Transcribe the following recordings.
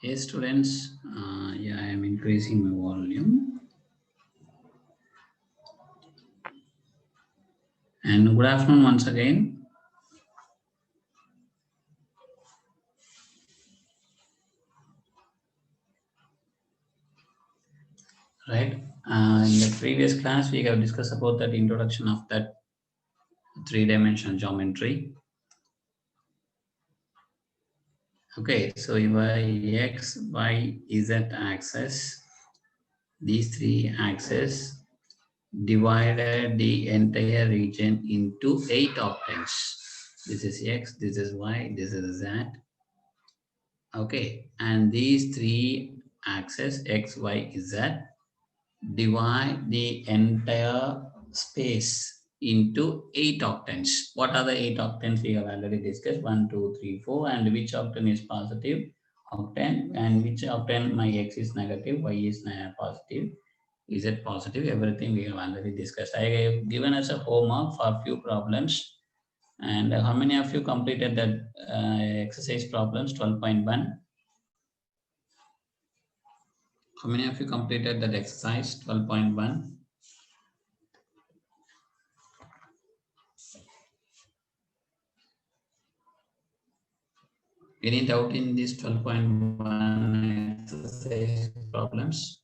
Yes, students. Yeah, I am increasing my volume. And good afternoon once again. Right. In the previous class, we have discussed about that introduction of that three-dimensional geometry. Okay, so your x, y, z axis, these three axes divided the entire region into 8 octants. This is x, this is y, this is z. Okay, and these three axes x, y, z divide the entire space into 8 octants. What are the 8 octants we have already discussed? 1, 2, 3, 4. And which octant is positive octant, and which octant my x is negative, y is positive, z positive. Everything we have already discussed. I have given us a homework for few problems. And how many of you completed that exercise problems 12.1? How many of you completed that exercise 12.1? Any doubt in these 12.1 exercise problems?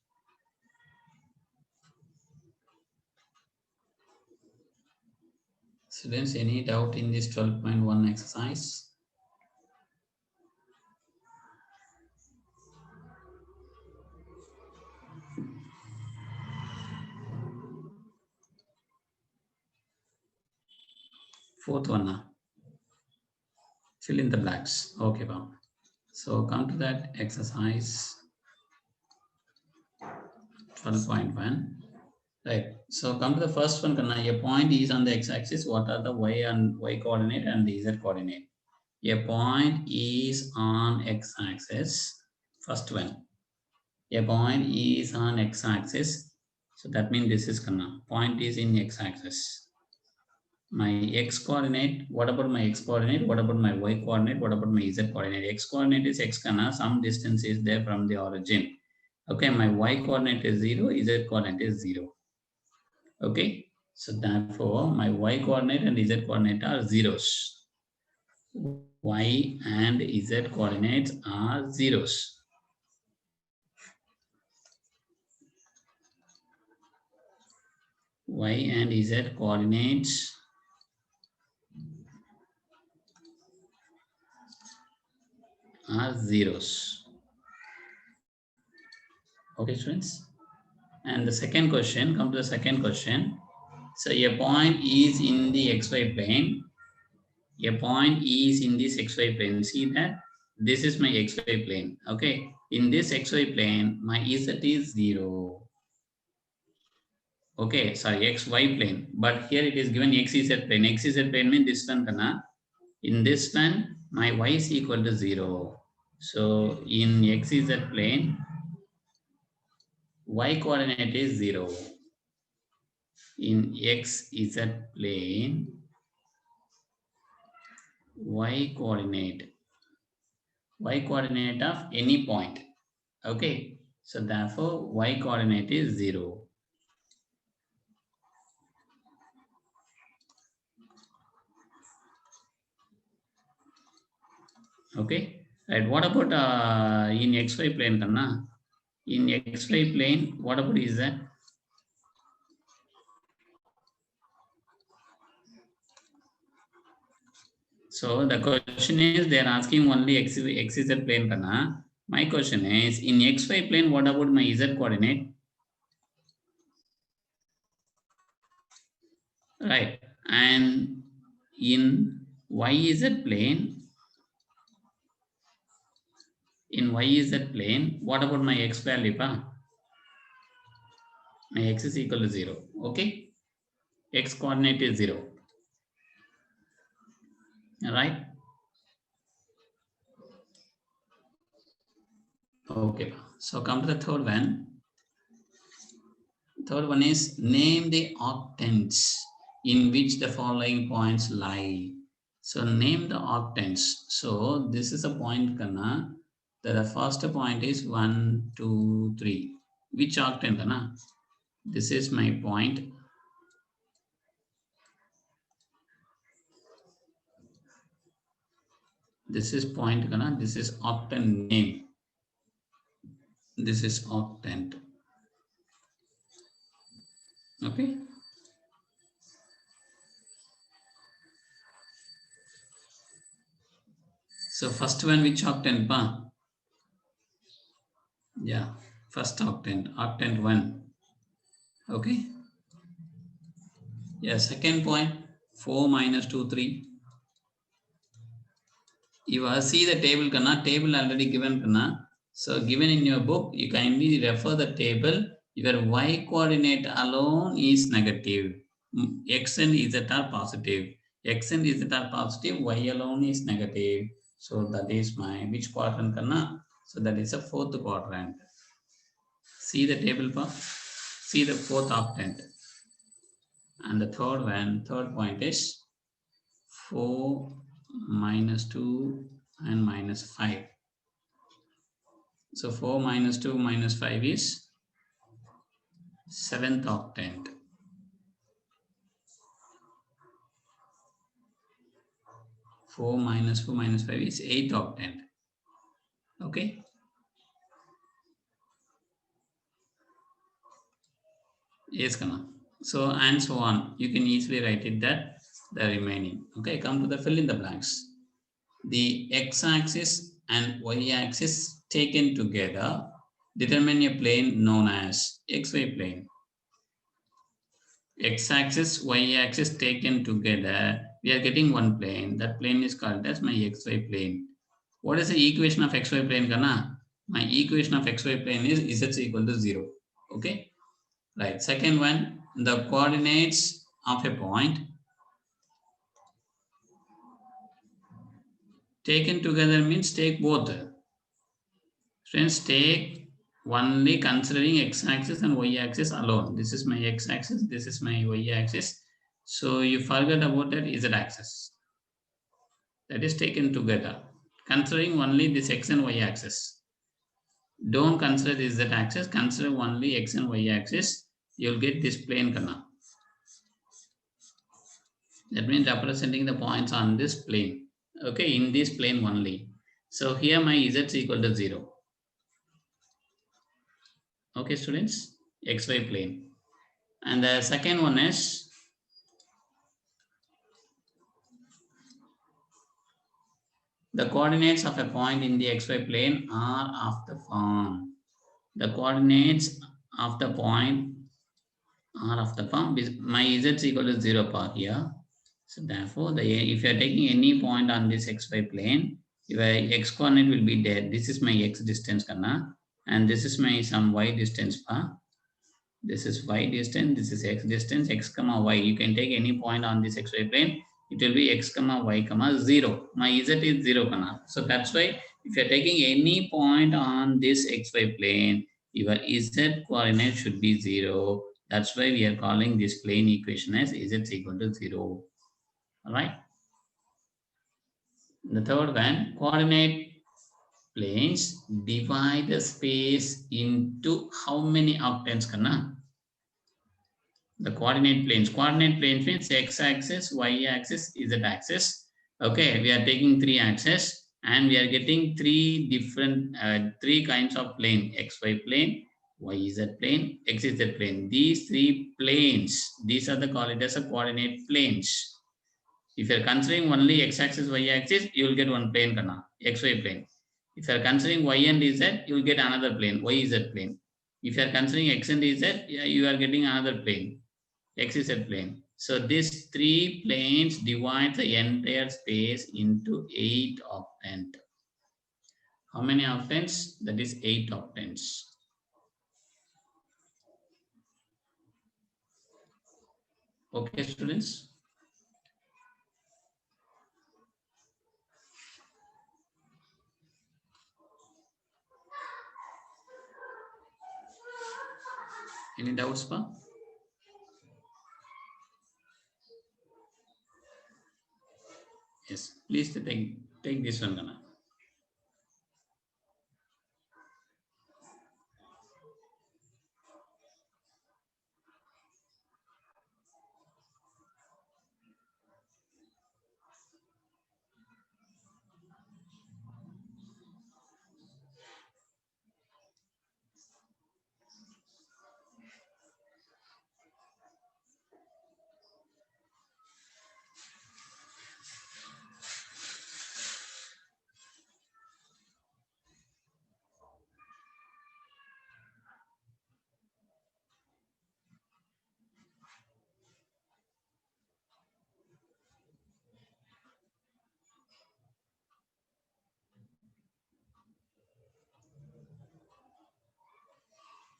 Students, any doubt in this 12.1 exercise? Fourth one now. Fill in the blanks. Okay, Bob. So come to that exercise 12.1. Right. So come to the first one, Kanna. A point is on the x-axis. What are the y coordinate and the z coordinate? A point is on x-axis. First one. A point is on x-axis. So that means this is Kanna. Point is in x-axis. My x coordinate, what about my x coordinate? What about my y coordinate? What about my z coordinate? X coordinate is x Kanna. Some distance is there from the origin. Okay, my y coordinate is 0, z coordinate is 0. Okay, so therefore my y coordinate and z coordinate are zeros. Y and z coordinates are zeros. Y and z coordinates are zeros. Okay, students. And the second question, come to the second question. So a point is in the xy plane. A point is in this xy plane. See that? This is my xy plane. Okay. In this xy plane, my z is 0. Okay, sorry, xy plane. But here it is given xz plane. Xz plane means this one, Kana. In this one, my y is equal to 0. So in xz plane, y coordinate is 0. In xz plane, y coordinate of any point. Okay, so therefore y coordinate is 0. Okay, right. What about in xy plane, Kanna? In xy plane, what about is that? So the question is they are asking only xz plane, Kanna. My question is in xy plane, what about my z coordinate? Right, and in yz plane, what about my x value? My x is equal to 0. Okay, x coordinate is 0. Right? Okay, so come to the third one. Third one is name the octants in which the following points lie. So name the octants. So this is a point, Kana. The first point is 1, 2, 3. Which octant? Na? This is my point. This is point. Na? This is octant name. This is octant. Okay. So first one, which octant? Pa? Yeah, first octant, octant 1. Okay. Yeah, second point, 4 minus 2, 3. You see the table, kana? Table already given, kana? So given in your book, you kindly refer the table. Your y coordinate alone is negative. X and Z are positive. X and Z are positive, y alone is negative. So that is my, which quadrant, kana? So that is a fourth quadrant. See the table, pa? See the fourth octant. And the third one, third point is 4 minus 2 and minus 5. So 4 minus 2 minus 5 is 7th octant. 4 minus 4 minus 5 is 8th octant. Okay. Yes, Kana. So and so on. You can easily write it that the remaining. Okay, come to the fill in the blanks. The x-axis and y-axis taken together determine a plane known as xy plane. X-axis, y-axis taken together, we are getting one plane. That plane is called as my xy plane. What is the equation of xy plane, Kana? My equation of xy plane is z is equal to 0. Okay? Right. Second one, the coordinates of a point taken together means take both. Friends, take only considering x-axis and y-axis alone. This is my x-axis, this is my y-axis. So you forget about that z-axis. That is taken together, considering only this x and y axis. Don't consider this z axis, consider only x and y axis. You'll get this plane, Kana. That means representing the points on this plane. Okay, in this plane only. So here my z is equal to 0. Okay, students, xy plane. And the second one is the coordinates of a point in the xy plane are of the form. The coordinates of the point are of the form. My z is equal to 0 part here. So therefore, if you are taking any point on this xy plane, your x coordinate will be there. This is my x distance, Kana, and this is my some y distance, pa. This is y distance, this is x distance, x comma y. You can take any point on this xy plane. It will be x comma y comma 0. My z is 0, Kana. So that's why if you are taking any point on this xy plane, your z coordinate should be 0. That's why we are calling this plane equation as z is equal to 0. All right. The third one, coordinate planes divide the space into how many octants, Kana? The coordinate planes means x-axis, y-axis, z-axis. Okay, we are taking 3 axes and we are getting 3 different, 3 kinds of plane, xy plane, yz plane, xz plane. These 3 planes, these are the called as a coordinate planes. If you are considering only x-axis, y-axis, you will get one plane, Kana, xy plane. If you are considering y and z, you will get another plane, yz plane. If you are considering x and z, you are getting another plane, xz plane. So these 3 planes divide the entire space into 8 octant. How many octants? That is 8 octants. Okay, students. Any doubts, pa? Yes, please take this one, Kana.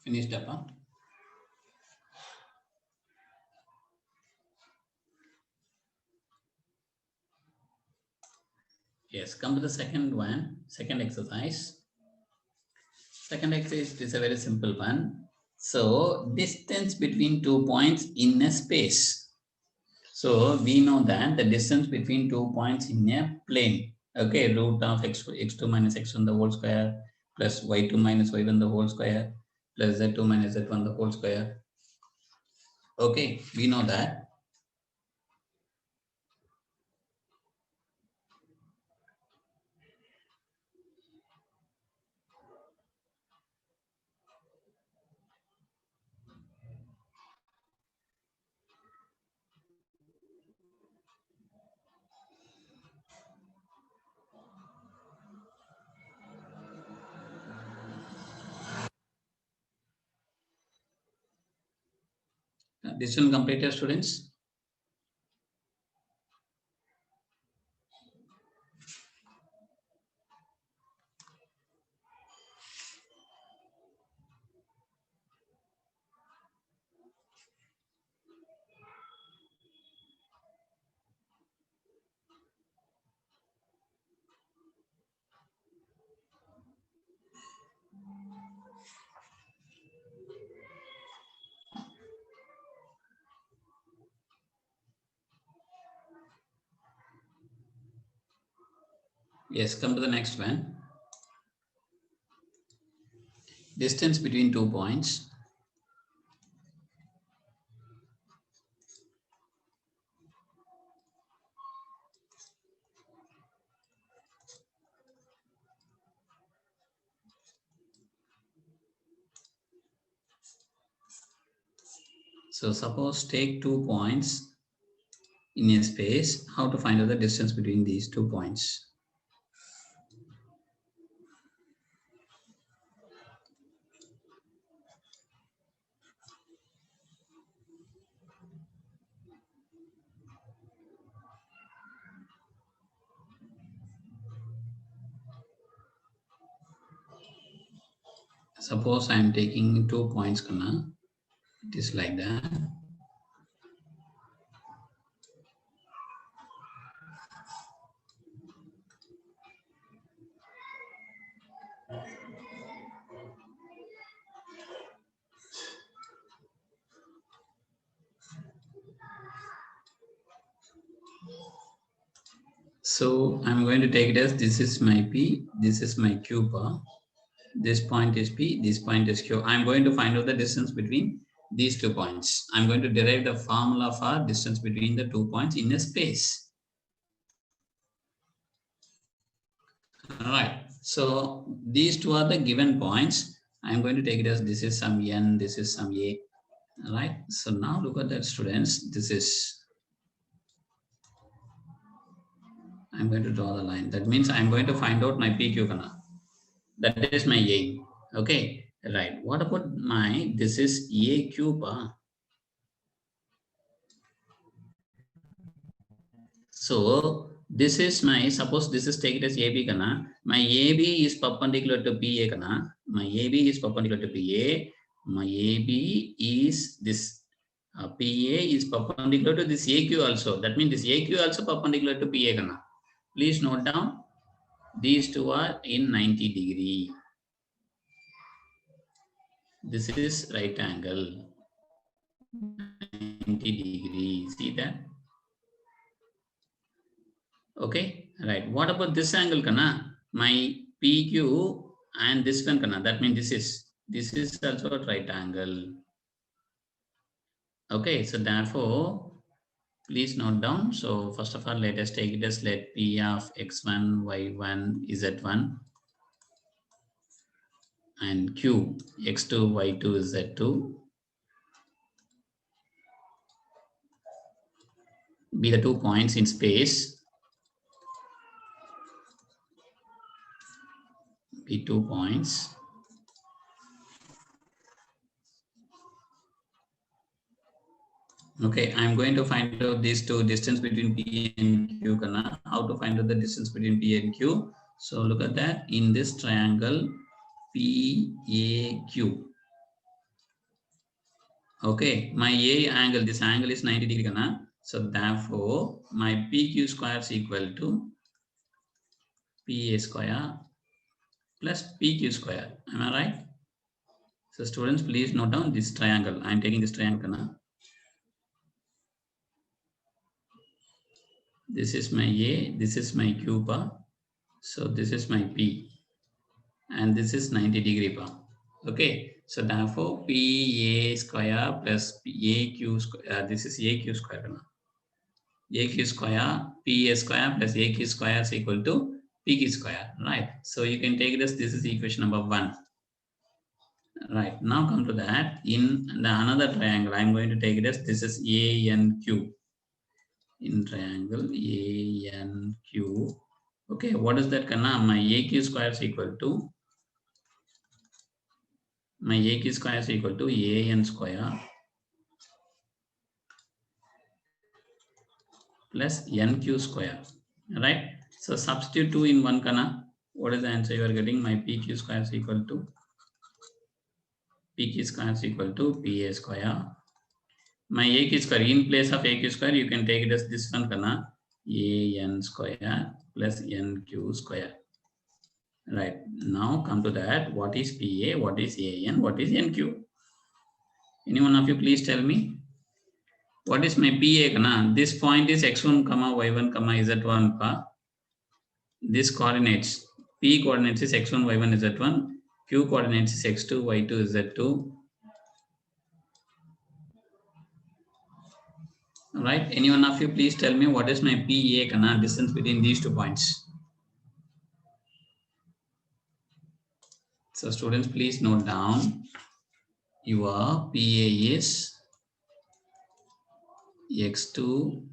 Finished up, huh? Yes, come to the second one, second exercise. Second exercise is a very simple one. So distance between 2 points in a space. So we know that the distance between 2 points in a plane, okay, root of x2 minus x1 the whole square plus y2 minus y1 the whole square plus z2 minus z1 the whole square. Okay, we know that. This one completed, students. Yes, come to the next one. Distance between 2 points. So suppose take 2 points in a space. How to find out the distance between these 2 points? Suppose I am taking 2 points, Kana. It is like that. So I'm going to take it as this is my P, this is my Q bar. This point is P, this point is Q. I'm going to find out the distance between these 2 points. I'm going to derive the formula for distance between the 2 points in a space. All right. So these two are the given points. I'm going to take it as this is some N, this is some A. All right. So now look at that, students. This is, I'm going to draw the line. That means I'm going to find out my PQ Kana. That is my aim. Okay. Right. What about my, this is A cube. So this is my, suppose this is take it as AB Kana. My AB is perpendicular to PA Kana. My AB is perpendicular to PA. My AB is this PA is perpendicular to this AQ also. That means this AQ also perpendicular to PA Kana. Please note down, these two are in 90 degree. This is right angle, 90 degree. See that? Okay, right. What about this angle, Kana? My PQ and this one, Kana. That means this is also a right angle. Okay, so therefore, please note down. So first of all, let us take it as let P of x1, y1, z1 and Q x2, y2, z2 be the 2 points in space. Be 2 points. Okay, I'm going to find out these two distance between P and Q. Kana. How to find out the distance between P and Q? So look at that in this triangle PAQ. Okay, my A angle, this angle is 90 degree kana. So therefore, my PQ square is equal to PA square plus PQ square. Am I right? So students, please note down this triangle. I am taking this triangle kana. This is my A, this is my Q pa. So this is my P, and this is 90 degree pa. Okay, so therefore PA square plus AQ square, this is AQ square kana. AQ square, PA square plus AQ square is equal to PQ square, right? So you can take this is equation number 1. Right, now come to that. In the another triangle, I'm going to take it as this is ANQ. In triangle ANQ. Okay, what is that kana? My AQ square is equal to AN square plus NQ square. Right? So substitute 2 in 1 kana. What is the answer you are getting? My PQ square is equal to PQ square is equal to PA square. My AQ square, in place of AQ square, you can take it as this one kana. AN square plus NQ square. Right, now come to that. What is PA? What is AN? What is NQ? Any one of you please tell me. What is my PA kana? This point is x1 comma y1 comma z1 pa. This coordinates, P coordinates is x1 y1 z1, Q coordinates is x2 y2 z2. Right, any one of you please tell me what is my PA kana, distance between these 2 points. So students, please note down, your PA is x2,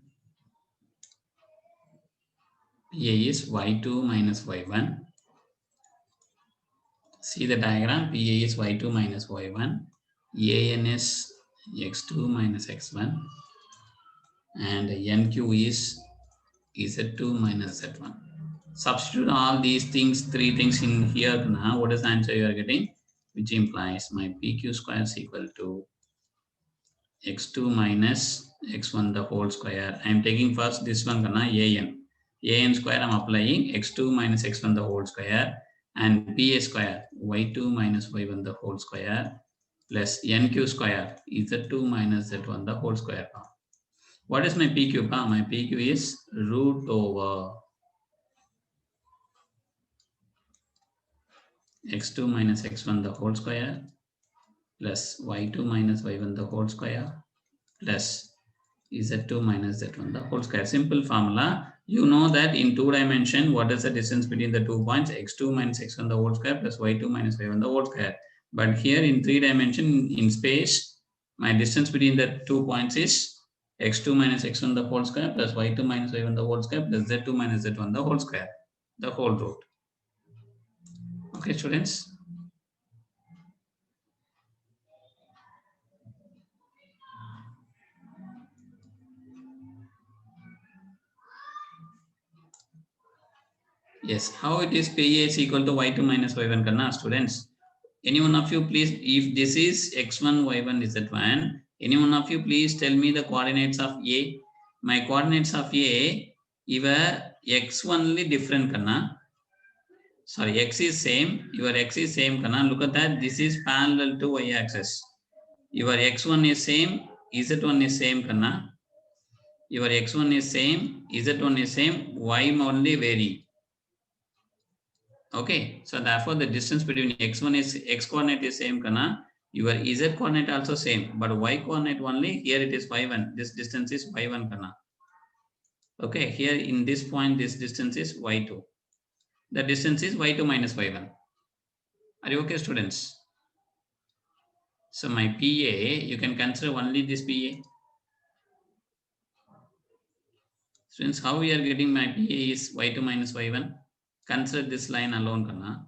PA is y2 minus y1. See the diagram, PA is y2 minus y1, AN is x2 minus x1, and NQ is z2 minus z1. Substitute all these things, 3 things in here now. What is the answer you are getting? Which implies my PQ square is equal to x2 minus x1 the whole square. I am taking first this one kana AN square. I am applying x2 minus x1 the whole square and PA square y2 minus y1 the whole square plus NQ square z2 minus z1 the whole square. What is my PQ? My PQ is root over x2 minus x1 the whole square plus y2 minus y1 the whole square plus z2 minus z1 the whole square. Simple formula. You know that in 2 dimension, what is the distance between the 2 points? x2 minus x1 the whole square plus y2 minus y1 the whole square. But here in 3 dimension, in space, my distance between the 2 points is x2 minus x1 the whole square plus y2 minus y1 the whole square plus z2 minus z1 the whole square, the whole root. Okay, students. Yes, how it is PA is equal to y2 minus y1 kana, students? Any one of you please, if this is x1, y1 is z1, any one of you please tell me the coordinates of A. My coordinates of A, your x only different kana. Sorry, x is same, your x is same kana. Look at that, this is parallel to y axis. Your x1 is same, z1 is same kana. Your x1 is same, z1 is same, y only vary. Okay, so therefore the distance between x1 is x coordinate is same kana, your z coordinate also same, but y coordinate only, here it is y1, this distance is y1 kana. Okay, here in this point this distance is y2, the distance is y2 minus y1. Are you okay, students? So my PA, you can consider only this PA. Students, how we are getting my PA is y2 minus y1? Consider this line alone kana.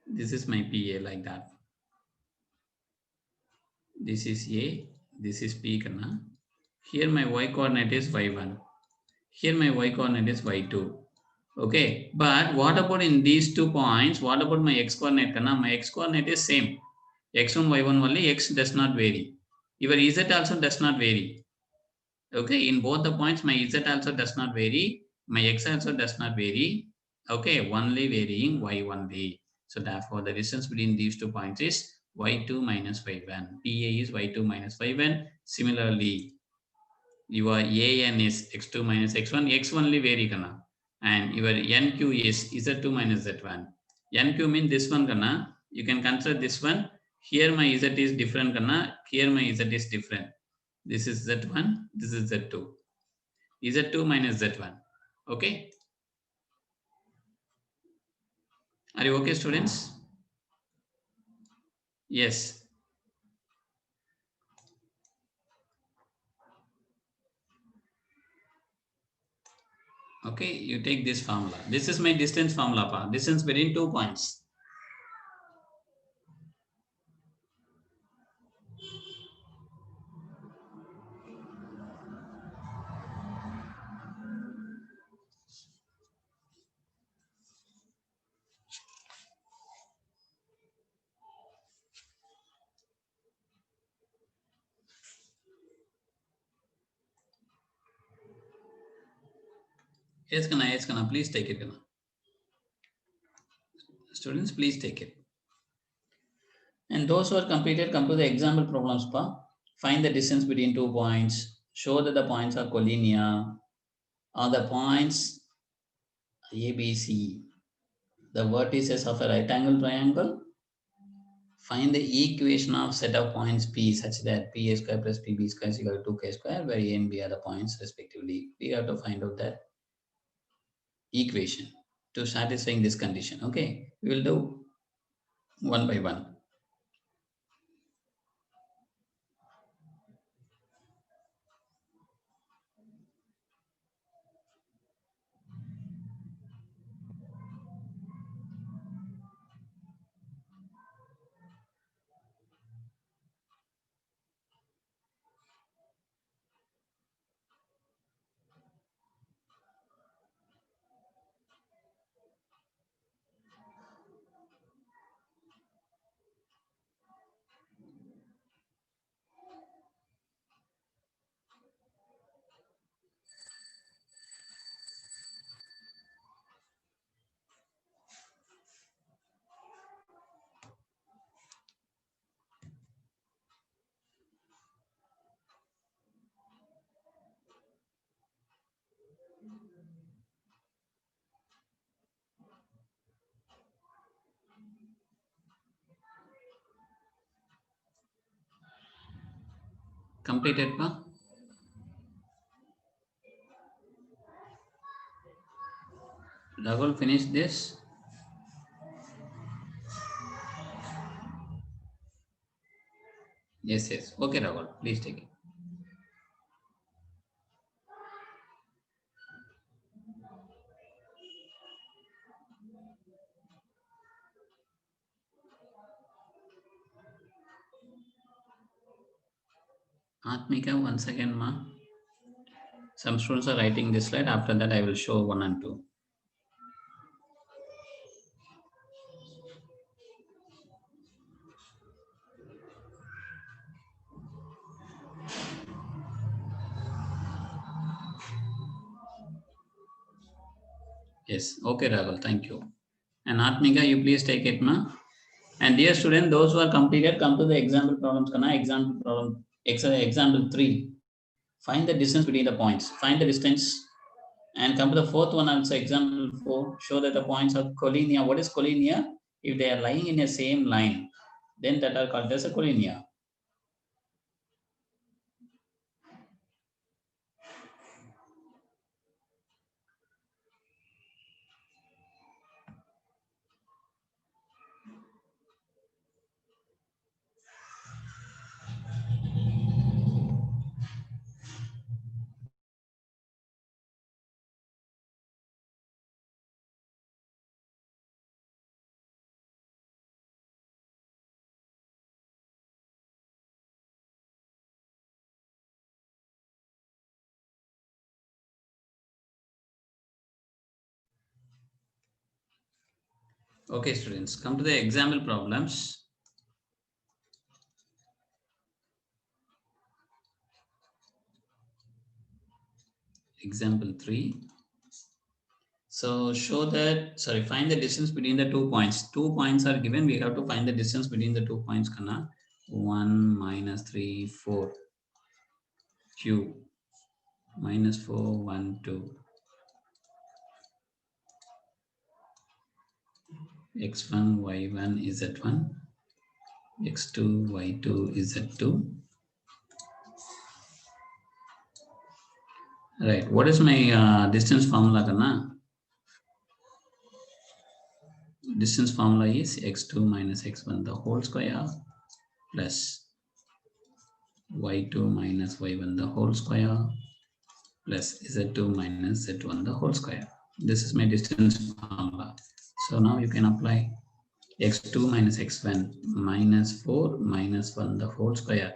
This is my PA like that. This is A, this is P kana. Here my y coordinate is y1. Here my y coordinate is y2. Okay, but what about in these 2 points? What about my x coordinate kana? My x coordinate is same. x1, y1 only, x does not vary. Your z also does not vary. Okay, in both the points, my z also does not vary, my x also does not vary. Okay, only varying y only. So therefore, the distance between these 2 points is y2 minus y1. PA is y2 minus y1. Similarly, your AN is x2 minus x1. X only vary kana. And your NQ is z2 minus z1. NQ means this one kana. You can consider this one. Here my z is different kana. Here my z is different. This is z1. This is z2. Z2 minus Z1. Okay. Are you okay, students? Yes. Okay, you take this formula. This is my distance formula. Distance between 2 points. Yes, Kana, please take it, Kana. Students, please take it. And those who are completed, come to the example problems. Find the distance between 2 points. Show that the points are collinear. On the points A, B, C, the vertices of a right angle triangle. Find the equation of set of points P such that PA square plus PB square is equal to 2K square, where A and B are the points respectively. We have to find out that equation to satisfying this condition. Okay, we will do one by one. Completed, pa? Rahul, finish this. Yes, yes. Okay, Rahul, please take it. Atmika, once again, ma. Some students are writing this slide. After that, I will show 1 and 2. Yes. Okay, Rahul. Thank you. And Atmika, you please take it, ma. And dear student, those who are completed, come to the example problems. Kana example problem. Example 3. Find the distance between the points. Find the distance. And come to the fourth one also. Example 4. Show that the points are collinear. What is collinear? If they are lying in a same line, then that are called as a collinear. Okay, students, come to the example problems. example 3. So show that, sorry, find the distance between the 2 points. 2 points are given. We have to find the distance between the 2 points. Kana 1 minus 3 4 q minus 4 1 2 x1 y1 z1 x2 y2 z2. Right. What is my distance formula, Kana? Distance formula is x2 minus x1 the whole square plus y2 minus y1 the whole square plus z2 minus z1 the whole square. This is my distance formula. So now you can apply x2 minus x1 minus 4 minus 1 the whole square,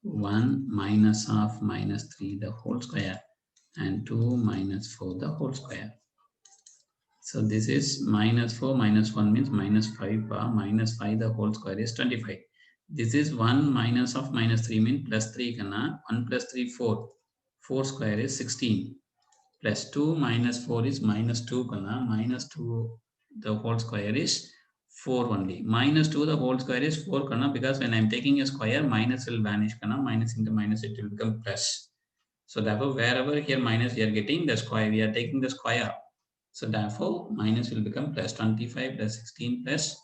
1 minus half minus 3 the whole square, and 2 minus 4 the whole square. So this is minus 4 minus 1 means minus 5, minus 5 the whole square is 25. This is 1 minus of minus 3 means plus 3, kana 1 plus 3 4. 4 square is 16 plus 2 minus 4 is minus 2, kana minus 2 the whole square is 4 only. Minus 2 the whole square is 4, kana, because when I am taking a square minus will vanish, kana, minus into minus it will become plus. So therefore wherever here minus we are getting the square, we are taking the square. So therefore minus will become plus 25 plus 16 plus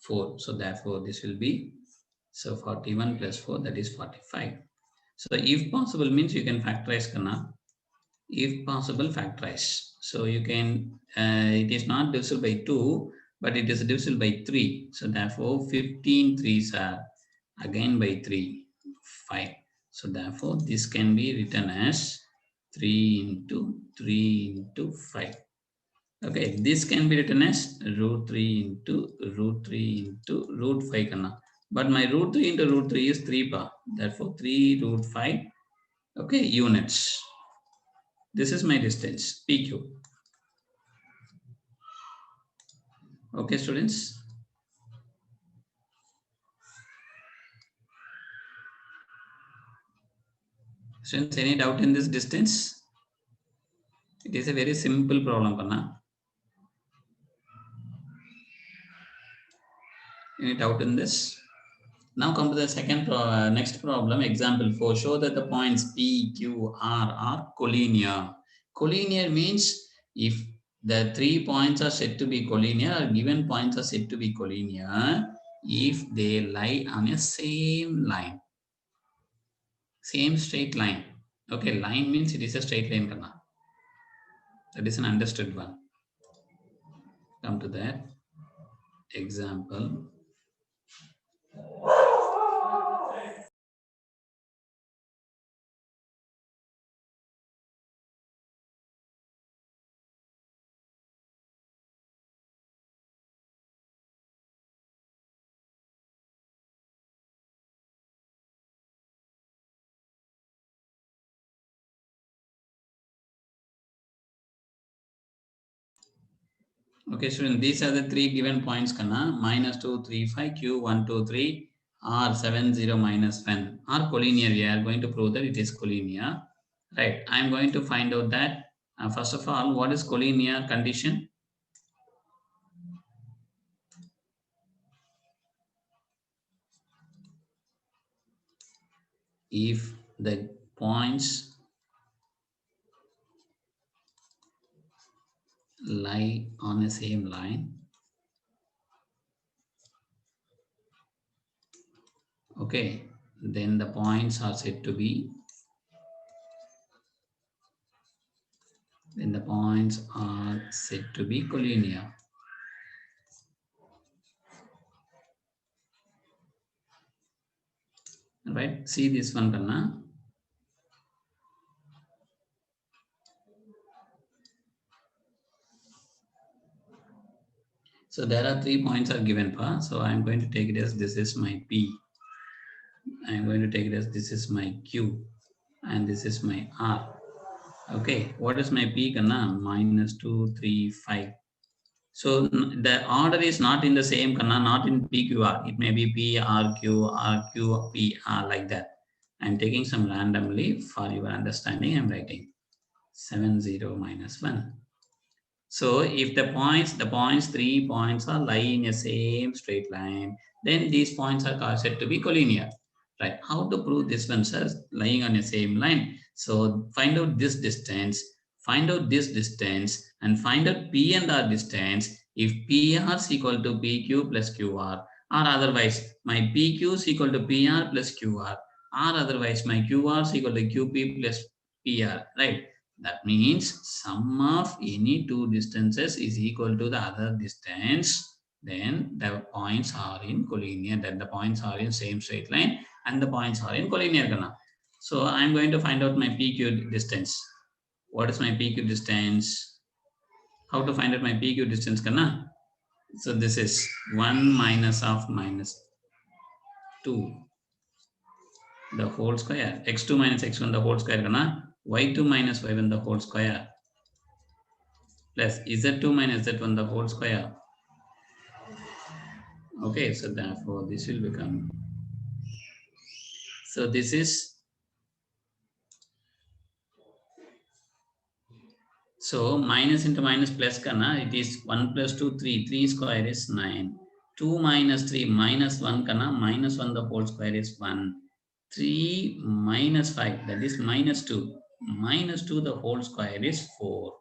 4. So therefore this will be, so 41 plus 4, that is 45. So if possible means you can factorize, kana. If possible, factorize. So you can, it is not divisible by 2, but it is divisible by 3. So therefore 15 3s are again by 3, 5. So therefore this can be written as 3 into 3 into 5. Okay, this can be written as root 3 into root 3 into root 5, kana. But my root 3 into root 3 is 3 pa. Therefore 3 root 5, okay, units. This is my distance, PQ. Okay, students. Students, any doubt in this distance? It is a very simple problem, Panna. Any doubt in this? Now come to the second next problem, example 4. Show that the points P, Q, R are collinear. Collinear means if the 3 points are said to be collinear, or given points are said to be collinear, if they lie on a same line, same straight line. Okay, line means it is a straight line, Panna. That is an understood one. Come to that example. Okay, student, these are the 3 given points, kana. Minus 2, 3, 5, Q, 1, 2, 3, R, 7, 0, minus 1. R collinear. We are going to prove that it is collinear. Right. I am going to find out that, first of all, what is collinear condition? If the points lie on the same line, okay, then the points are said to be, collinear. Right, see this one, Kanna. So there are 3 points are given, pa. So I am going to take it as this is my P. I am going to take it as this is my Q, and this is my R. Okay, what is my P, Kanna? Minus 2, 3, 5. So the order is not in the same, Kanna, not in PQR. It may be P, R, Q, R, Q, P, R, like that. I'm taking some randomly for your understanding. I'm writing. 70 minus 1. So if the points, 3 points are lying in a same straight line, then these points are said to be collinear. Right? How to prove this one, sir? Lying on the same line. So find out this distance, find out this distance, and find out P and R distance. If PR is equal to PQ plus QR, or otherwise my PQ is equal to PR plus QR, or otherwise my QR is equal to QP plus PR, right? That means sum of any two distances is equal to the other distance. Then the points are in collinear. Then the points are in same straight line, and the points are in collinear. Kana. So I'm going to find out my PQ distance. What is my PQ distance? How to find out my PQ distance? Kana? So this is 1 minus of minus 2 the whole square. X2 minus x1 the whole square. Kana? Y2 minus y1 the whole square. Plus z2 minus z1 the whole square. Okay, so therefore this will become, so this is, so minus into minus plus kana, it is 1 plus 2, 3, 3 square is 9. 2 minus 3 minus 1 kana, minus 1 the whole square is 1. 3 minus 5, that is minus 2. Minus 2 the whole square is 4.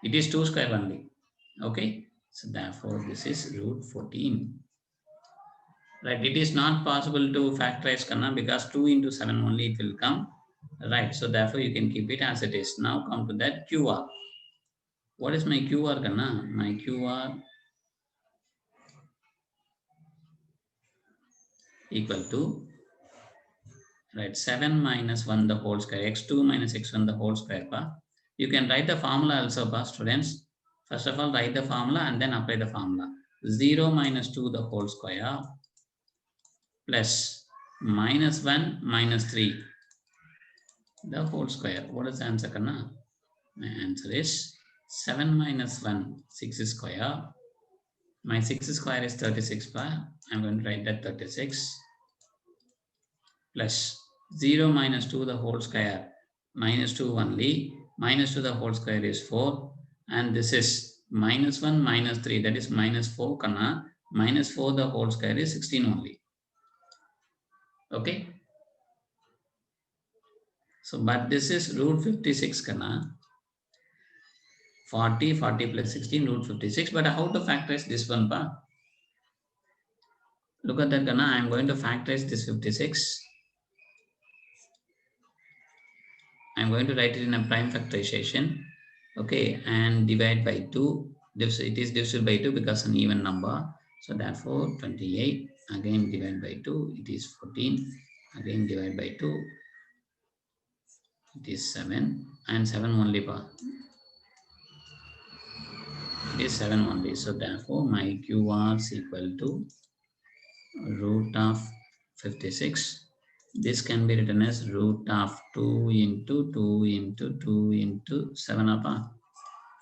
It is 2 square only. Okay, so therefore this is root 14. Right, it is not possible to factorize kana because 2 into 7 only it will come. Right, so therefore you can keep it as it is. Now come to that QR. What is my QR kana? My QR equal to, right, 7 minus 1 the whole square, x2 minus x1 the whole square. Pa. You can write the formula also, pa, students. First of all, write the formula and then apply the formula. 0 minus 2 the whole square plus minus 1 minus 3 the whole square. What is the answer, kana? My answer is 7 minus 1, 6 square. My 6 square is 36 bar. I'm going to write that 36 plus 0 minus 2 the whole square, minus 2 only. Minus 2 the whole square is 4. And this is minus 1 minus 3, that is minus 4 kana. Minus 4 the whole square is 16 only. Okay. So, but this is root 56 kana. 40 plus 16 root 56. But how to factorize this one, pa? Look at that, kana. I am going to factorize this 56. I am going to write it in a prime factorization. Okay, and divide by 2. It is divisible by 2 because an even number. So therefore 28. Again divide by 2. It is 14. Again divide by 2. It is 7. And 7 only. It is 7 only. So therefore my QR is equal to root of 56. This can be written as root of 2 into 2 into 2 into 7 upon.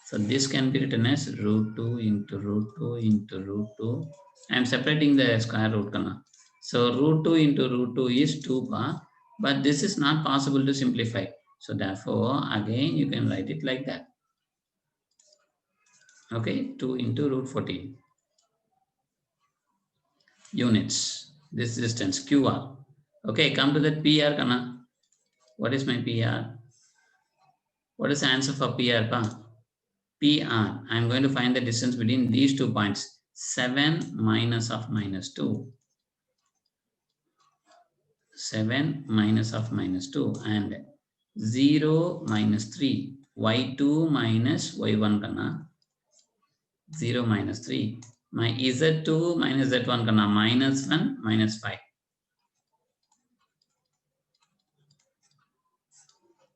So this can be written as root 2 into root 2 into root 2. I am separating the square root. Kana. So root 2 into root 2 is 2 pa, but this is not possible to simplify. So therefore again you can write it like that. Okay, 2 into root 14 units. This distance QR. Okay, come to that PR kana. What is my PR? What is the answer for PR pa? PR. I am going to find the distance between these 2 points. 7 minus of minus 2. 7 minus of minus 2 and 0 minus 3. Y2 minus Y1 kana. 0 minus 3. My Z2 minus Z1 kana. Minus 1 minus 5.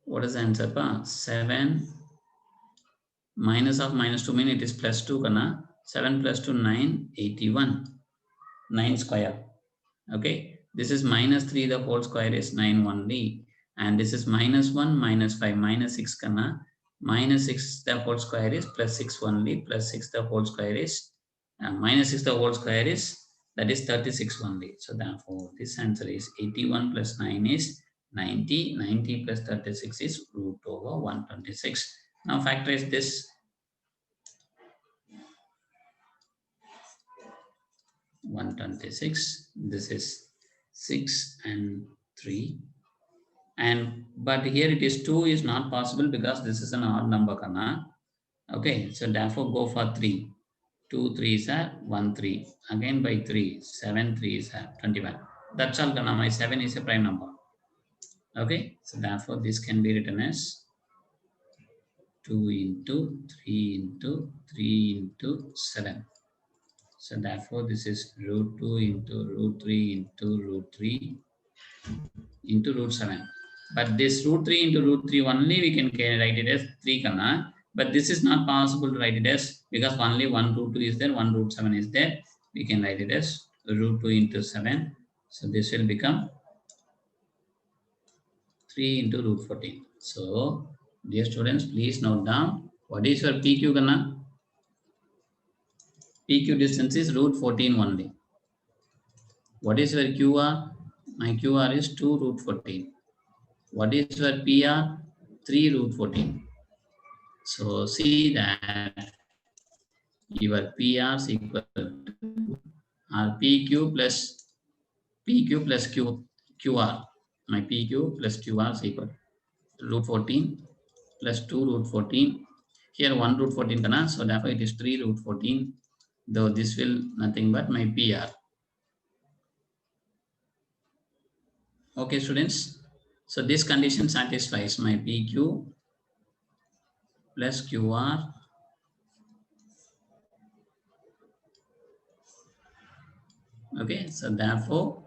What is the answer pa? 7 minus of minus 2 means it is plus 2 kana. 7 plus 2 9 81. 9 square. Okay. This is minus 3 the whole square is 9 only. And this is minus 1 minus 5 minus 6 kana. Minus 6 the whole square is plus 6 only. Plus 6 the whole square is minus 6 the whole square is, that is 36 only. So therefore this answer is 81 plus 9 is 90 plus 36 is root over 126. Now factorize this. 126. This is 6 and 3. And but here it is 2 is not possible because this is an odd number, Kana. Okay, so therefore go for 3. 2 3s are 1 3. Again by 3. 7 3s are 21. That's all, Kana. My 7 is a prime number. Okay, so therefore this can be written as 2 into 3 into 3 into 7. So therefore this is root 2 into root 3 into root 3 into root 7. But this root 3 into root 3 only we can write it as 3, Kana. But this is not possible to write it as, because only one root 2 is there, one root 7 is there. We can write it as root 2 into 7. So this will become 3 into root 14. So dear students, please note down what is your PQ, Kana. PQ distance is root 14 only. What is your QR? My QR is 2 root 14. What is your PR? 3 root 14. So see that your PR is equal to PQ plus QR. My PQ plus QR is equal to root 14 plus 2 root 14. Here 1 root 14, kana, so therefore it is 3 root 14. Though this will nothing but my PR. Okay, students. So this condition satisfies my PQ plus QR okay, so therefore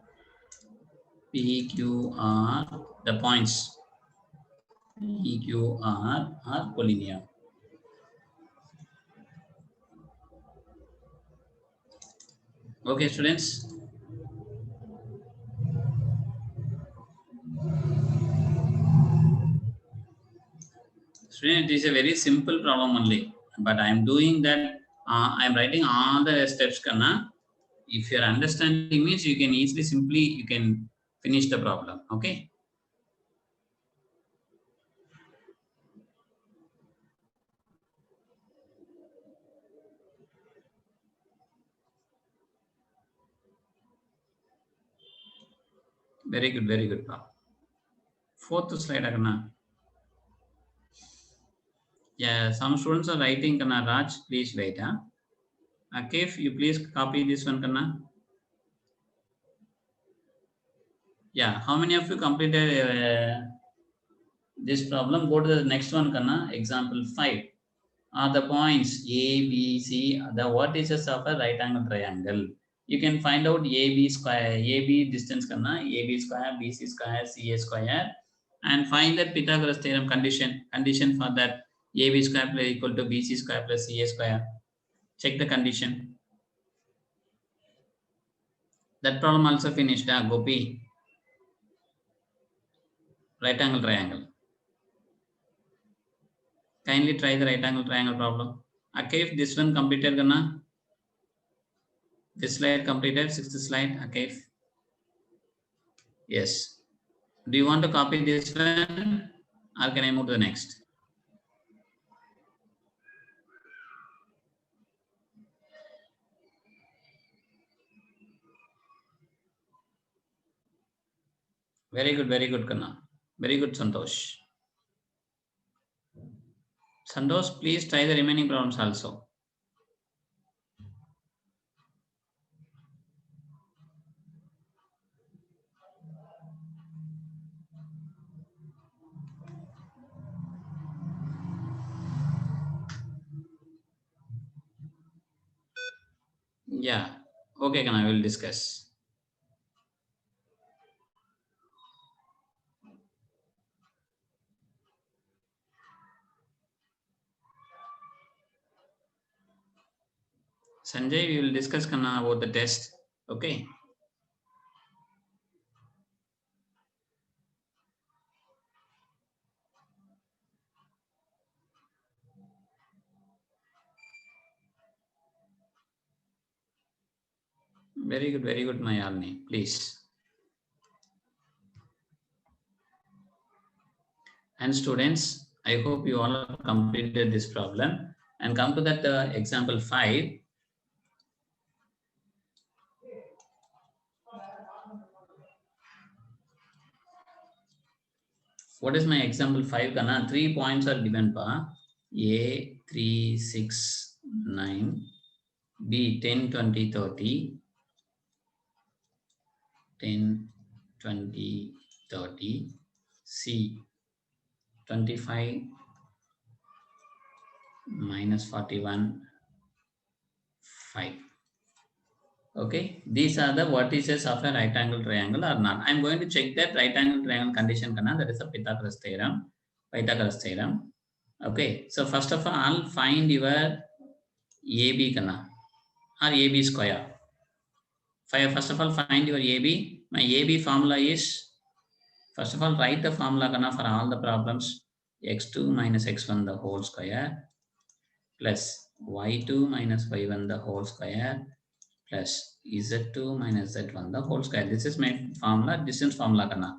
PQR, the points PQR are collinear. Okay, students. Student, it is a very simple problem only, but I am doing that. I am writing all the steps, Kana. If your understanding means you can easily, simply, you can finish the problem. Okay. Very good, very good. Fourth slide, Kana. Yeah, some students are writing, Kana. Raj, please wait. Huh? Akif, you please copy this one, Kana. Yeah, how many of you completed this problem? Go to the next one, Kana. Example 5. Are the points A, B, C, the vertices of a right angle triangle. You can find out AB square, AB distance, Kana, AB square, BC square, CA square, and find that Pythagoras theorem condition for that AB square plus equal to BC square plus CA square. Check the condition. That problem also finished. Gopi. Right angle triangle. Kindly try the right angle triangle problem. Okay, if this one completed, Gana. This slide completed, sixth slide. Okay. Yes. Do you want to copy this one or can I move to the next? Very good, Kana. Very good, Santosh. Santosh, please try the remaining problems also. Yeah. Okay, Kana, I will discuss. Sanjay, we will discuss, Kana, about the test. Okay. Very good, Mayalni. Please. And students, I hope you all have completed this problem and come to that example 5. What is my example 5? Kana 3 points are given pa A 3 6 9, B 10 20 30, 10 20 30, C 25 minus 41 5. Okay, these are the vertices of a right angle triangle or not. I'm going to check that right angle triangle condition kana, that is a Pythagoras theorem. Okay, so first of all, find your AB kana or AB square. First of all, find your AB. My AB formula is, first of all, write the formula kana for all the problems. X2 minus X1 the whole square plus Y2 minus Y1 the whole square plus Z2 minus Z1 the whole square. This is my formula, distance formula kana.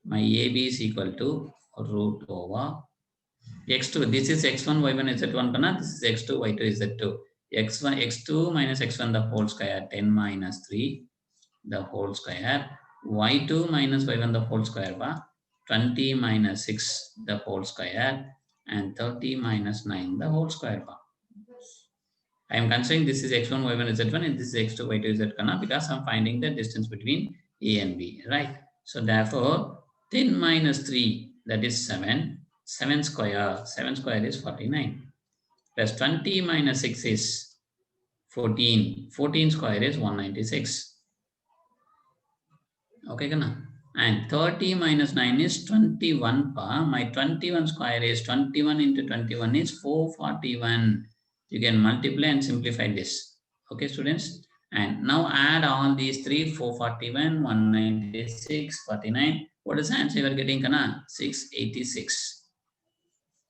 My AB is equal to root over X2. This is X1, Y1, Z1 kana. This is X2, Y2, Z2. X1, X2 minus X1 the whole square, 10 minus 3 the whole square. Y2 minus Y1 the whole square, 20 minus 6 the whole square, and 30 minus 9 the whole square. I am considering this is X1, Y1, Z1, and this is X2, Y2, Z kana, because I am finding the distance between A and B, right? So therefore, 10 minus 3, that is 7. 7 square is 49. Plus 20 minus 6 is 14. 14 square is 196. Okay, kana? And 30 minus 9 is 21. My 21 square is 21 into 21 is 441. You can multiply and simplify this. Okay, students? And now add all these three, 441, 196, 49. What is the answer you are getting, kana? 686.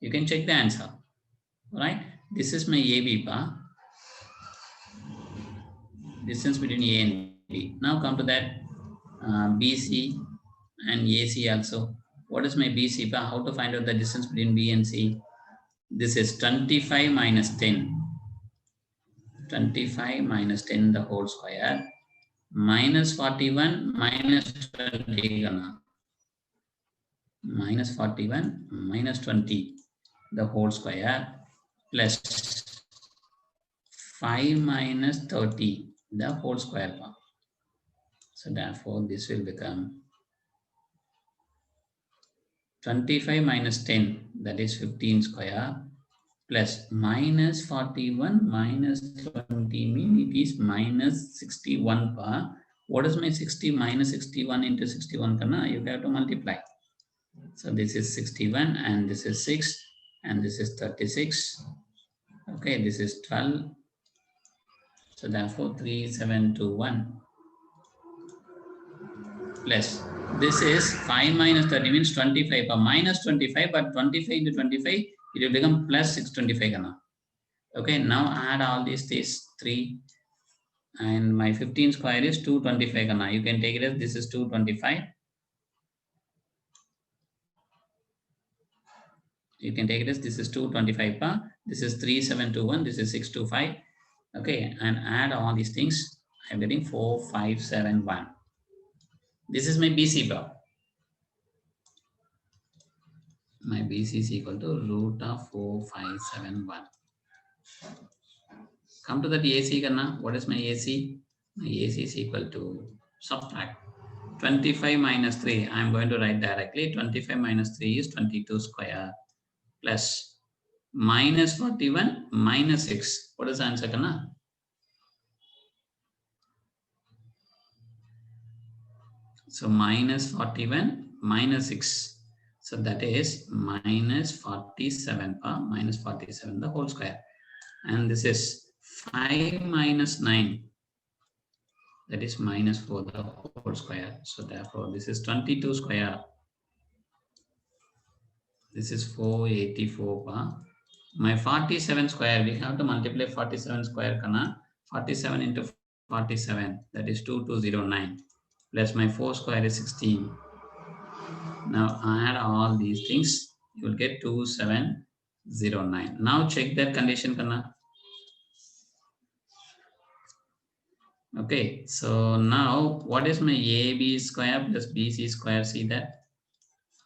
You can check the answer. Right? This is my AB, distance between A and B. Now come to that BC and AC also. What is my BC? How to find out the distance between B and C? This is 25 minus 10. 25 minus 10 the whole square minus 41 minus 20. Minus 41 minus 20 the whole square plus 5 minus 30 the whole square. So therefore this will become 25 minus 10, that is 15 square, plus minus 41 minus 20 means it is minus 61. What is my 60 minus 61 into 61? Kana? You have to multiply. So this is 61 and this is 6 and this is 36. Okay, this is 12. So therefore 3721 plus this is 5 minus 30 means 25, minus 25, but 25 into 25 it will become plus 625 kana. Okay, now add all these 3 and my 15 square is 225 kana. You can take it as this is 225. You can take it as this is 225 this is 3721, this is 625. Okay, and add all these things. I'm getting 4571. This is my BC bar. My BC is equal to root of 4571. Come to that AC kana. What is my AC? My AC is equal to subtract 25 minus 3. I am going to write directly. 25 minus 3 is 22 square plus minus 41 minus 6. What is the answer kana? So minus 41 minus 6. So that is minus 47, minus 47 the whole square. And this is 5 minus 9. That is minus 4 the whole square. So therefore this is 22 square. This is 484. My 47 square, we have to multiply 47 square kana. 47 into 47, that is 2209. Plus my 4 square is 16. Now add all these things. you will get 2709. Now check that condition, Kana. Okay, so now what is my AB square plus BC square? See that?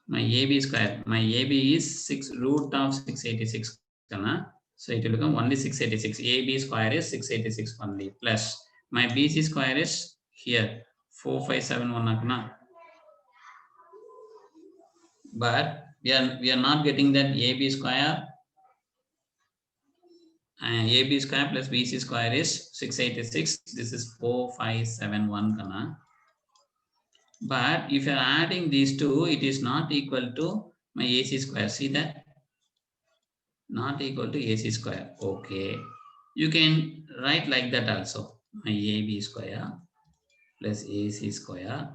My AB square, my AB is 6 root of 686, Kana. So it will become only 686. AB square is 686 only, plus my BC square is here 4571, Kana. But we are not getting that AB square. AB square plus BC square is 686. This is 4571, Kana. But if you are adding these two, it is not equal to my AC square. See that? Not equal to AC square. Okay. You can write like that also. My AB square plus AC square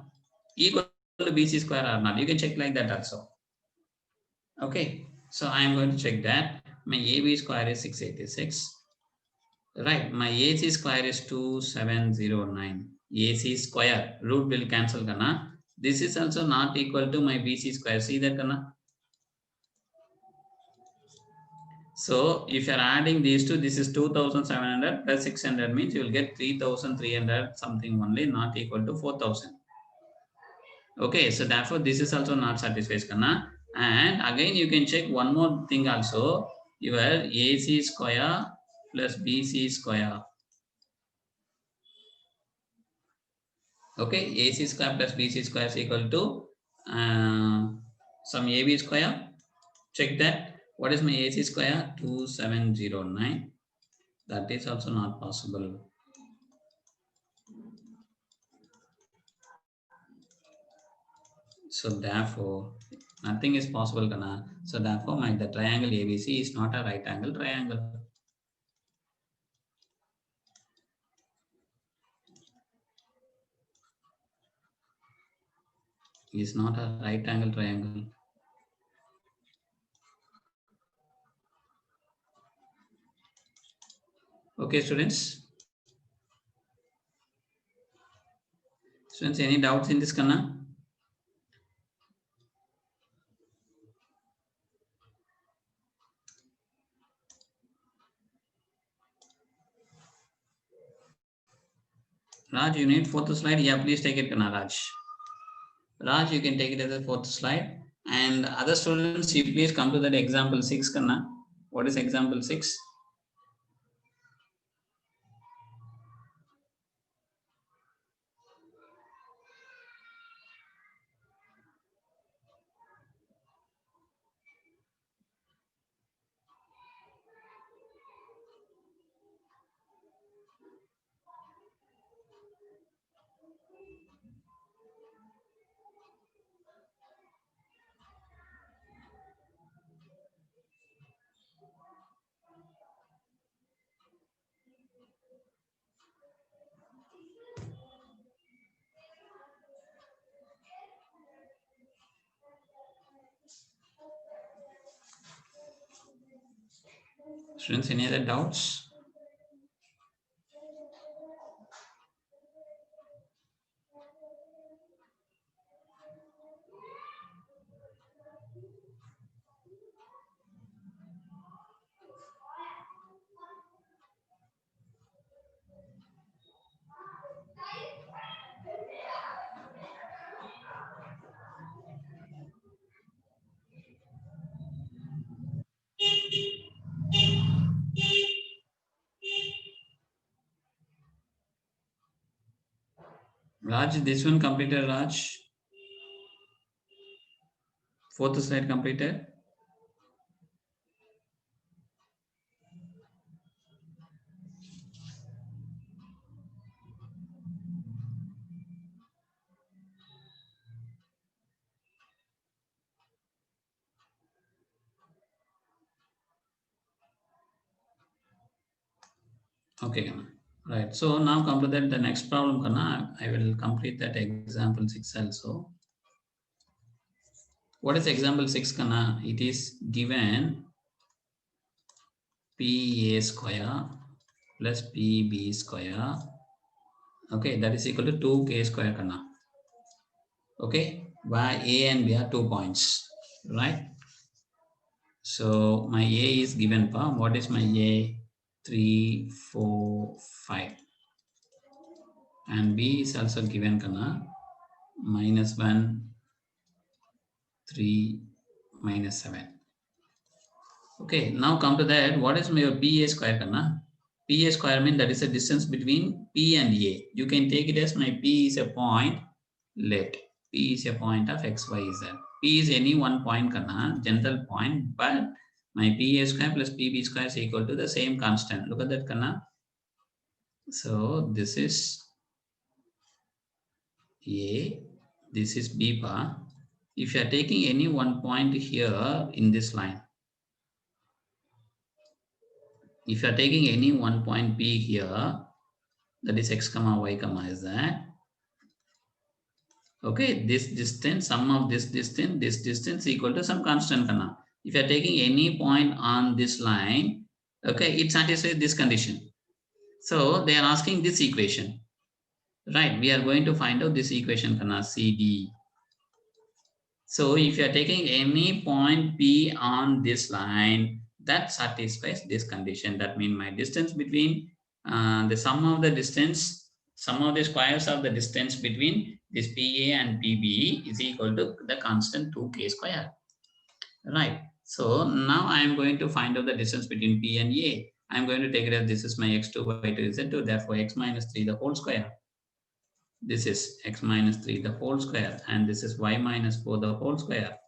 equal to BC square or not. You can check like that also. Okay. So I am going to check that. My AB square is 686. Right. My AC square is 2709. AC square. Root will cancel, Kana. This is also not equal to my BC square. See that, Kana? So if you are adding these two, this is 2700 plus 600 means you will get 3300 something only, not equal to 4000. Okay, so therefore this is also not satisfies, Kana. And again you can check one more thing also. Your AC square plus BC square. Okay, AC square plus BC square is equal to some AB square. Check that. What is my AC square? 2709. That is also not possible. So therefore, nothing is possible, Kana. So therefore, the triangle ABC is not a right angle triangle. It is not a right angle triangle. Okay, students. Students, any doubts in this, Kana? Raj, you need fourth slide? Yeah, please take it, Kana, Raj. Raj, you can take it as a fourth slide. And other students, you please come to that example 6, Kana. What is example 6? Students, any other doubts? Raj, this one completed, Raj. Fourth slide completed. Okay, Kana. Right. So now come to that the next problem, Kana. I will complete that example 6 also. What is example 6, Kana? It is given PA square plus PB square. Okay, that is equal to 2K square, Kana. Okay, where A and B are 2 points, right? So my A is given pa. What is my A? 3, 4, 5. And B is also given kana. -1, 3, -7. Okay, now come to that. What is my PA square kana? PA square means that is the distance between P and A. You can take it as my P is a point. Let P is a point of X, Y, Z. P is any one point kana, general point, but my PA square plus PB square is equal to the same constant. Look at that kana. So this is A, this is B pa. If you are taking any one point here in this line, if you are taking any one point P here, that is X comma Y comma Z. Okay, this distance, sum of this distance equal to some constant kana. If you are taking any point on this line, okay, it satisfies this condition. So they are asking this equation, right? We are going to find out this equation kana, CD. So if you are taking any point P on this line, that satisfies this condition. That means my distance between the sum of the distance, sum of the squares of the distance between this PA and PB is equal to the constant 2k square. Right. So now I am going to find out the distance between P and A. I am going to take it as this is my x2, y2, z2, therefore x minus 3 the whole square. This is x minus 3 the whole square, and this is y minus 4 the whole square,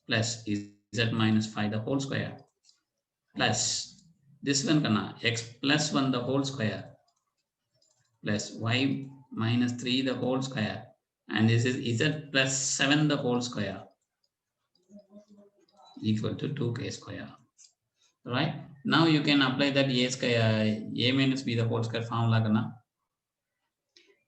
plus z minus 5 the whole square, plus this one kana x plus 1 the whole square, plus y minus 3 the whole square, and this is z plus 7 the whole square equal to 2k square. Right? Now you can apply that a square, a minus b the whole square formula kana,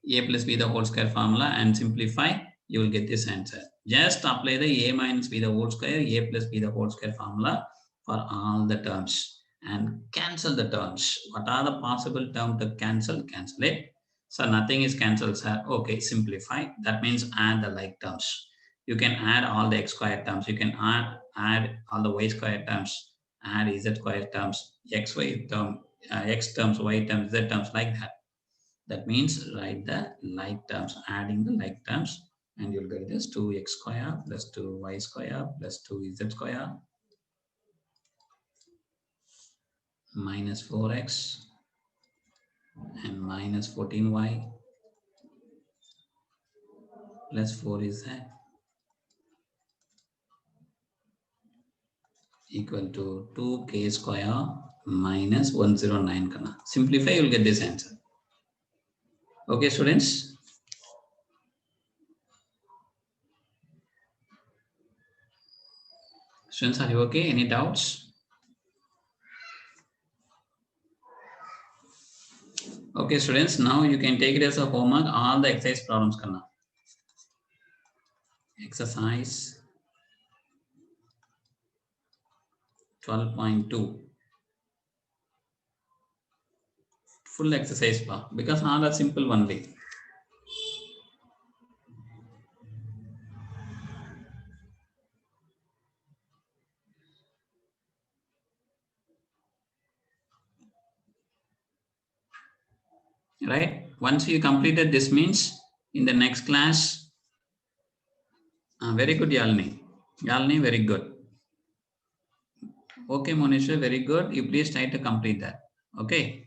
a plus b the whole square formula, and simplify, you will get this answer. Just apply the a minus b the whole square, a plus b the whole square formula for all the terms and cancel the terms. What are the possible terms to cancel? Cancel it. So nothing is cancelled, sir. Okay, simplify. That means add the like terms. You can add all the x square terms. You can add all the y square terms, add z square terms, x y term, x terms, y terms, z terms, like that. That means write the like terms, adding the like terms, and you'll get this 2x square plus 2y square plus 2z square minus 4x and minus 14y plus 4z equal to 2k square minus 109 kana. Simplify, you'll get this answer. Okay, students? Students, are you okay? Any doubts? Okay, students, now you can take it as a homework, all the exercise problems kana. Exercise 12.2. Full exercise bar, because all are simple only. Right? Once you completed this means in the next class, very good Yalini. Yalini, very good. Okay, Monisha, very good. You please try to complete that. Okay.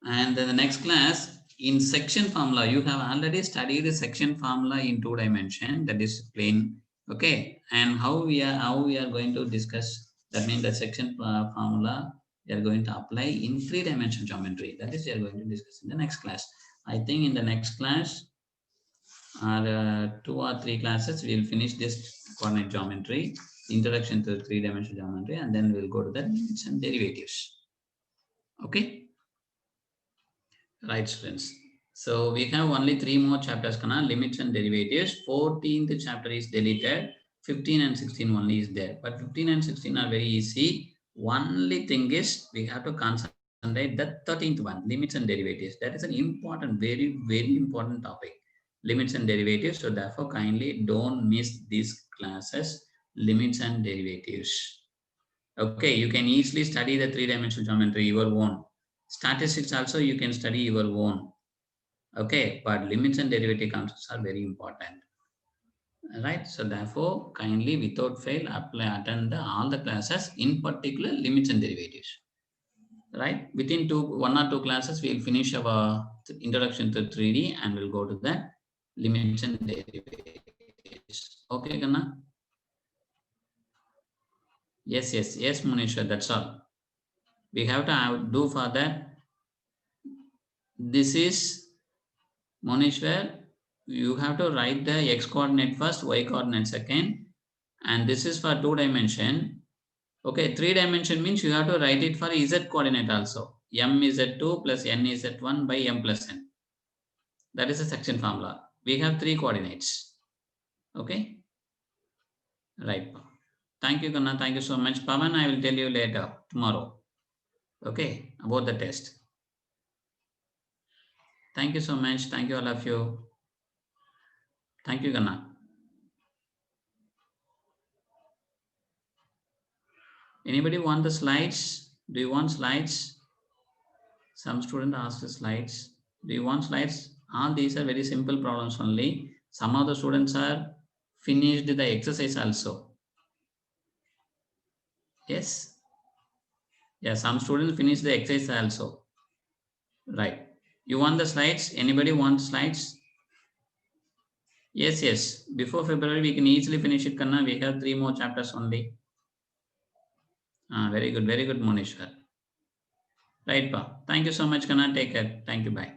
And then the next class, in section formula, you have already studied the section formula in 2 dimension, that is plane. Okay. And how we are going to discuss, that means the section formula we are going to apply in 3 dimension geometry. That is we are going to discuss in the next class. I think in the next class, or 2 or 3 classes, we'll finish this coordinate geometry, introduction to 3-dimensional geometry, and then we'll go to the limits and derivatives. Okay. Right, students. So we have only 3 more chapters, kana, limits and derivatives. 14th chapter is deleted. 15 and 16 only is there. But 15 and 16 are very easy. Only thing is we have to concentrate the 13th one, limits and derivatives. That is an important, very, very important topic. Limits and derivatives. So therefore, kindly don't miss these classes. limits and derivatives. Okay, you can easily study the three-dimensional geometry your own. Statistics also you can study your own. Okay, but limits and derivative concepts are very important. Right, so therefore, kindly without fail attend all the classes, in particular limits and derivatives. Right, within 1 or 2 classes, we'll finish our introduction to 3D and we'll go to the limits and derivatives. Okay, Ganna? Yes, Munishwar, that's all. We have to do for that. This is Munishwar. You have to write the x coordinate first, y coordinate second, and this is for 2 dimension. Okay, 3 dimension means you have to write it for z coordinate also. M is at 2 plus n is at 1 by m plus n. That is a section formula. We have 3 coordinates. Okay, right. Thank you, Kanna. Thank you so much. Pavan, I will tell you later, tomorrow. Okay, about the test. Thank you so much. Thank you, all of you. Thank you, Kanna. Anybody want the slides? Do you want slides? Some student asked the slides. Do you want slides? All these are very simple problems only. Some of the students are finished the exercise also. Yes. Yeah, some students finish the exercise also. Right. You want the slides? Anybody want slides? Yes. Before February, we can easily finish it, Kanna. We have 3 more chapters only. Very good, Monishwar. Right, Pa. Thank you so much, Kanna. Take care. Thank you. Bye.